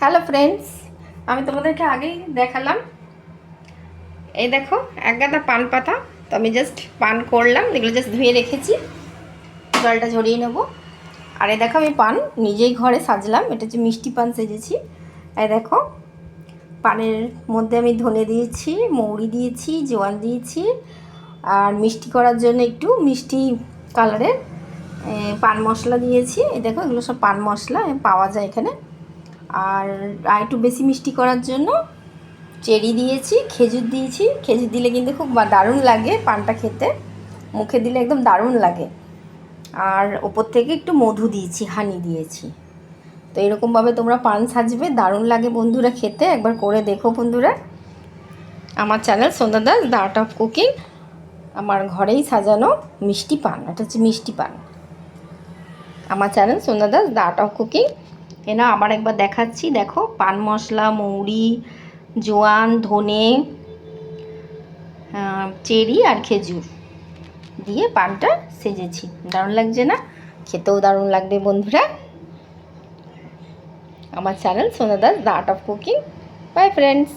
Hello friends, আমি তোমাদেরকে আগেই দেখালাম। এই দেখো এক গাদা পান পাতা। তো আমি জাস্ট পান করলাম, এগুলো জাস্ট ধুয়ে রেখেছি, জলটা ঝরিয়ে নেবো। আর এই দেখো আমি পান নিজেই ঘরে সাজলাম, এটা হচ্ছে মিষ্টি পান সেজেছি। এই দেখো পানের মধ্যে আমি ধনে দিয়েছি, মৌরি দিয়েছি, জোয়ান দিয়েছি, আর মিষ্টি করার জন্য একটু মিষ্টি কালারের পান মশলা দিয়েছি। এই দেখো এগুলো সব পান মশলা পাওয়া যায় এখানে। আর একটু বেশি মিষ্টি করার জন্য চেরি দিয়েছি, খেজুর দিয়েছি। খেজুর দিলে কিন্তু খুব দারুণ লাগে পানটা খেতে, মুখে দিলে একদম দারুণ লাগে। আর ওপর থেকে একটু মধু দিয়েছি, হানি দিয়েছি। তো এরকমভাবে তোমরা পান সাজবে, দারুণ লাগে বন্ধুরা খেতে। একবার করে দেখো বন্ধুরা। আমার channel Sandhya Das the art of cooking, আমার ঘরেই সাজানো মিষ্টি পান, এটা হচ্ছে মিষ্টি পান। আমার channel Sandhya Das the art of cooking. এনা আবার একবার দেখাচ্ছি, দেখো পান মশলা, মৌরি, জোয়ান, ধনে, চেরি আর খেজুর দিয়ে পানটা সেজেছি। দারুণ লাগছে না? খেতেও দারুণ লাগবে বন্ধুরা। আমার channel Sandhya Das the art of cooking. By friends.